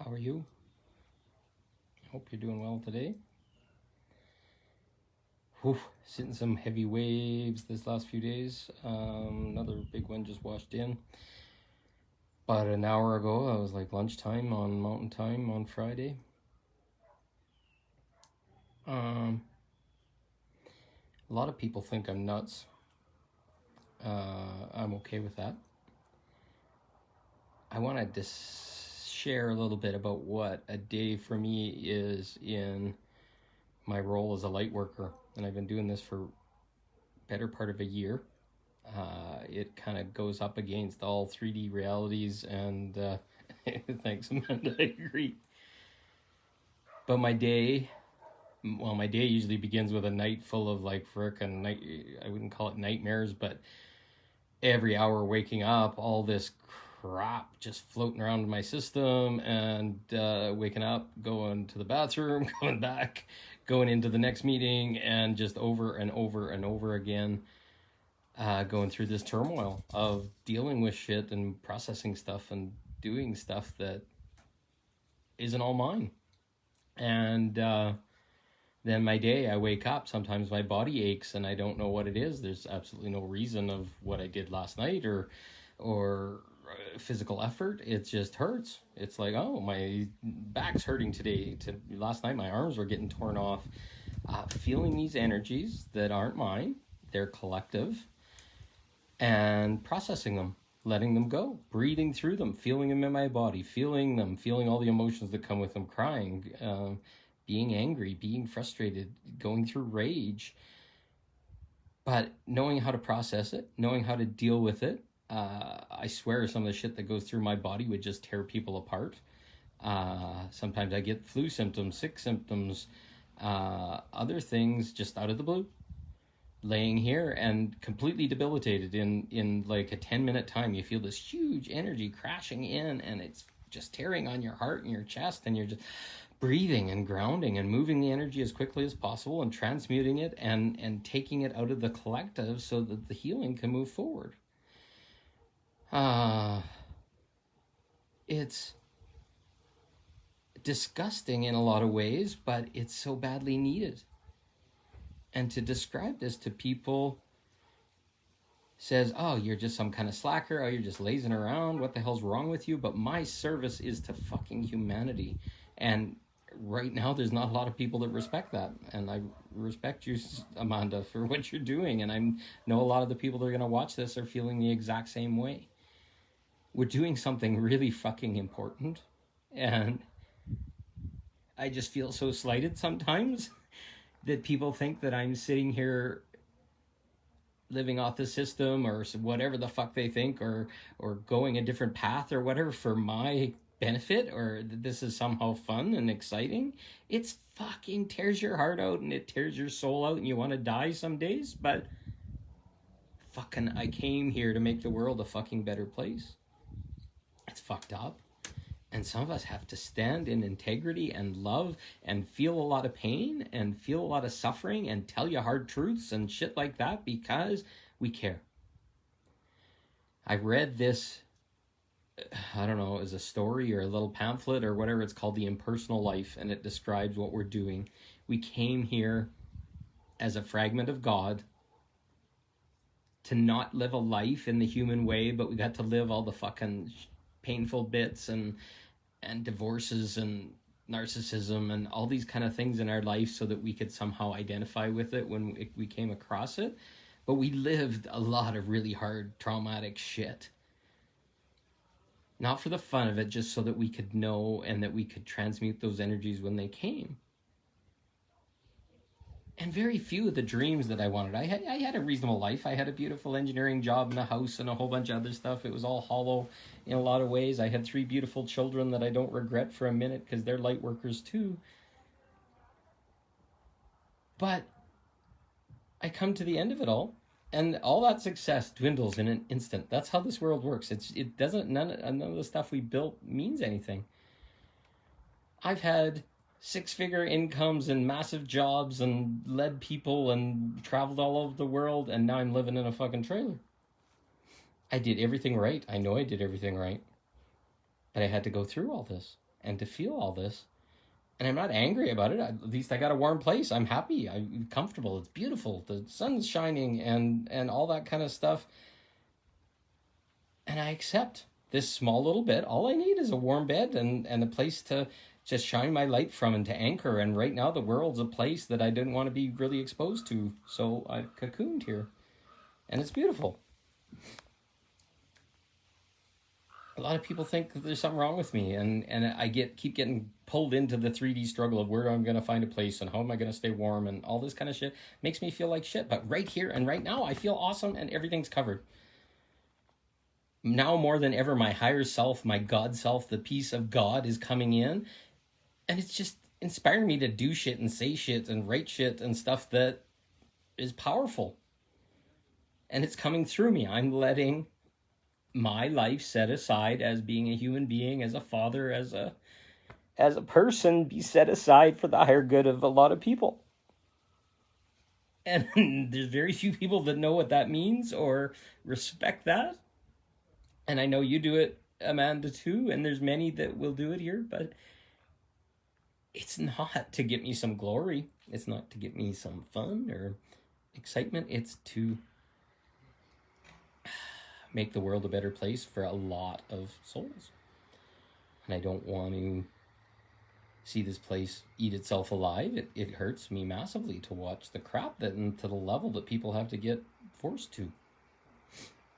How are you? Hope you're doing well today. Whew, sitting some heavy waves this last few days. Another big one just washed in. About an hour ago, I was like lunchtime on Mountain Time on Friday. A lot of people think I'm nuts. I'm okay with that. I want to share a little bit about what a day for me is in my role as a light worker, and I've been doing this for better part of a year. It kind of goes up against all 3D realities, and thanks, Amanda, I agree. But my day usually begins with a night full of like frickin' night. I wouldn't call it nightmares, but every hour waking up, all this crap just floating around in my system, and waking up, going to the bathroom, going back, going into the next meeting, and just over and over and over again, going through this turmoil of dealing with shit and processing stuff and doing stuff that isn't all mine. And then my day, I wake up, sometimes my body aches and I don't know what it is. There's absolutely no reason of what I did last night or physical effort. It just hurts. It's like, oh, my back's hurting today. Last night my arms were getting torn off. Feeling these energies that aren't mine, they're collective, and processing them, letting them go, breathing through them, feeling them in my body, feeling all the emotions that come with them, crying, being angry, being frustrated, going through rage, but knowing how to process it, knowing how to deal with it. I swear some of the shit that goes through my body would just tear people apart. Sometimes I get flu symptoms, sick symptoms, other things just out of the blue. Laying here and completely debilitated in like a 10-minute time. You feel this huge energy crashing in, and it's just tearing on your heart and your chest, and you're just breathing and grounding and moving the energy as quickly as possible and transmuting it and taking it out of the collective so that the healing can move forward. It's disgusting in a lot of ways, but it's so badly needed. And to describe this to people says, oh, you're just some kind of slacker, oh, you're just lazing around, what the hell's wrong with you? But my service is to fucking humanity. And right now there's not a lot of people that respect that. And I respect you, Amanda, for what you're doing. And I know a lot of the people that are going to watch this are feeling the exact same way. We're doing something really fucking important. And I just feel so slighted sometimes that people think that I'm sitting here living off the system or whatever the fuck they think, or going a different path or whatever for my benefit, or that this is somehow fun and exciting. It's fucking tears your heart out and it tears your soul out and you want to die some days, but fucking I came here to make the world a fucking better place. It's fucked up. And some of us have to stand in integrity and love and feel a lot of pain and feel a lot of suffering and tell you hard truths and shit like that because we care. I read this, I don't know, as a story or a little pamphlet or whatever it's called, The Impersonal Life, and it describes what we're doing. We came here as a fragment of God to not live a life in the human way, but we got to live all the fucking painful bits and divorces and narcissism and all these kind of things in our life so that we could somehow identify with it when we came across it. But we lived a lot of really hard, traumatic shit. Not for the fun of it, just so that we could know and that we could transmute those energies when they came. And very few of the dreams that I wanted. I had a reasonable life. I had a beautiful engineering job and a house and a whole bunch of other stuff. It was all hollow in a lot of ways. I had 3 beautiful children that I don't regret for a minute because they're light workers too. But I come to the end of it all, and all that success dwindles in an instant. That's how this world works. None of the stuff we built means anything. I've had 6-figure incomes and massive jobs and led people and traveled all over the world, and now I'm living in a fucking trailer. I did everything right. I know I did everything right. But I had to go through all this. and to feel all this. And I'm not angry about it. At least I got a warm place. I'm happy. I'm comfortable. It's beautiful. The sun's shining and all that kind of stuff. And I accept this small little bit. All I need is a warm bed and a place to just shine my light from and to anchor. And right now the world's a place that I didn't want to be really exposed to. So I cocooned here. And it's beautiful. A lot of people think that there's something wrong with me, and I keep getting pulled into the 3D struggle of where I'm going to find a place and how am I going to stay warm and all this kind of shit. Makes me feel like shit. But right here and right now, I feel awesome and everything's covered. Now more than ever, my higher self, my God self, the peace of God is coming in, and it's just inspiring me to do shit and say shit and write shit and stuff that is powerful. And it's coming through me. I'm letting my life set aside as being a human being, as a father, as a person, be set aside for the higher good of a lot of people. And there's very few people that know what that means or respect that. And I know you do it, Amanda, too, and there's many that will do it here, but it's not to get me some glory. It's not to get me some fun or excitement. It's to make the world a better place for a lot of souls. And I don't want to see this place eat itself alive. It hurts me massively to watch the crap that, and to the level that people have to get forced to.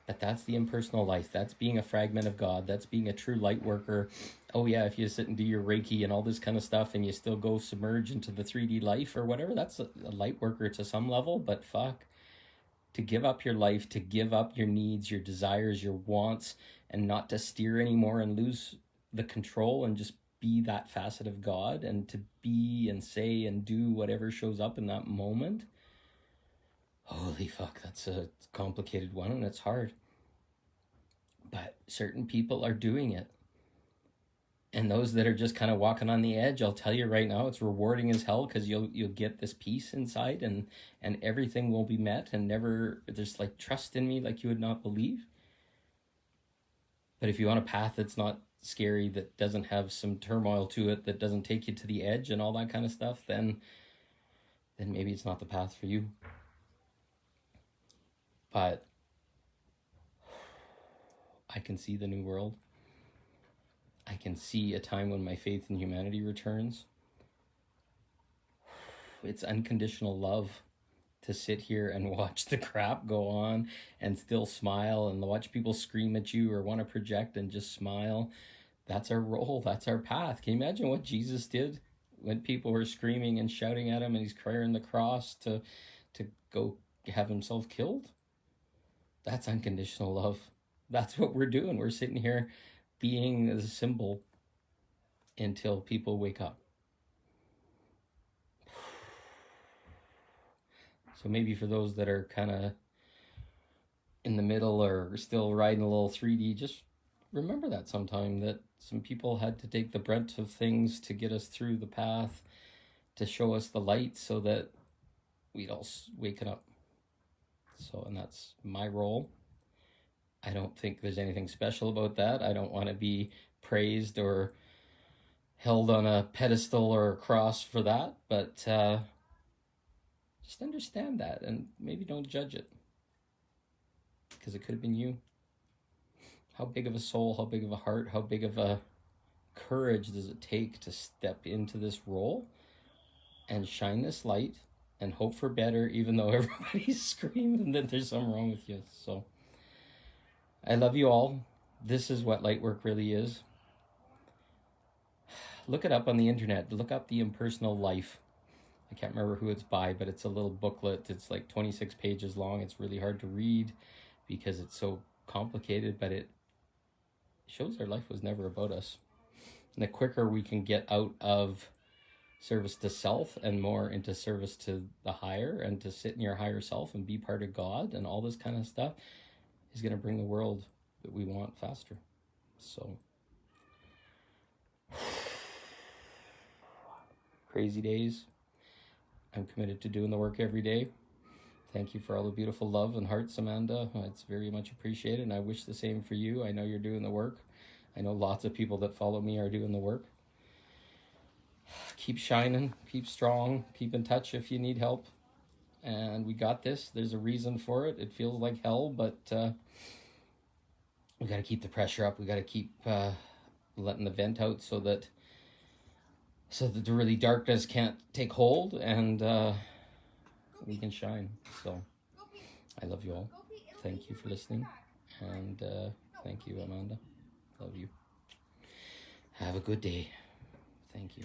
But that's the impersonal life. That's being a fragment of God. That's being a true light worker. Oh yeah, if you sit and do your Reiki and all this kind of stuff and you still go submerge into the 3D life or whatever, that's a light worker to some level, but fuck. To give up your life, to give up your needs, your desires, your wants, and not to steer anymore and lose the control and just be that facet of God, and to be and say and do whatever shows up in that moment. Holy fuck, that's a complicated one and it's hard. But certain people are doing it. And those that are just kind of walking on the edge, I'll tell you right now, it's rewarding as hell, because you'll get this peace inside, and everything will be met, and never, there's like trust in me like you would not believe. But if you want a path that's not scary, that doesn't have some turmoil to it, that doesn't take you to the edge and all that kind of stuff, then maybe it's not the path for you. But I can see the new world. I can see a time when my faith in humanity returns. It's unconditional love to sit here and watch the crap go on and still smile, and watch people scream at you or want to project and just smile. That's our role. That's our path. Can you imagine what Jesus did when people were screaming and shouting at him and he's carrying the cross to go have himself killed? That's unconditional love. That's what we're doing. We're sitting here being a symbol until people wake up. So maybe for those that are kind of in the middle or still riding a little 3D, just remember that sometime, that some people had to take the brunt of things to get us through the path, to show us the light so that we'd all wake up. So, and that's my role. I don't think there's anything special about that. I don't want to be praised or held on a pedestal or a cross for that, but just understand that and maybe don't judge it, because it could have been you. How big of a soul, how big of a heart, how big of a courage does it take to step into this role and shine this light and hope for better, even though everybody's screaming that there's something wrong with you? So I love you all. This is what light work really is. Look it up on the internet. Look up The Impersonal Life. I can't remember who it's by, but it's a little booklet. It's like 26 pages long. It's really hard to read because it's so complicated, but it shows our life was never about us. And the quicker we can get out of service to self and more into service to the higher, and to sit in your higher self and be part of God and all this kind of stuff, is going to bring the world that we want faster. So, crazy days. I'm committed to doing the work every day. Thank you for all the beautiful love and hearts, Amanda. It's very much appreciated, and I wish the same for you. I know you're doing the work. I know lots of people that follow me are doing the work. keep shining, keep strong, keep in touch if you need help. And we got this. There's a reason for it. It feels like hell, but we got to keep the pressure up. We got to keep letting the vent out so that the really darkness can't take hold, and we can shine. So I love you all. Thank you for listening, and thank you, Amanda. Love you. Have a good day. Thank you.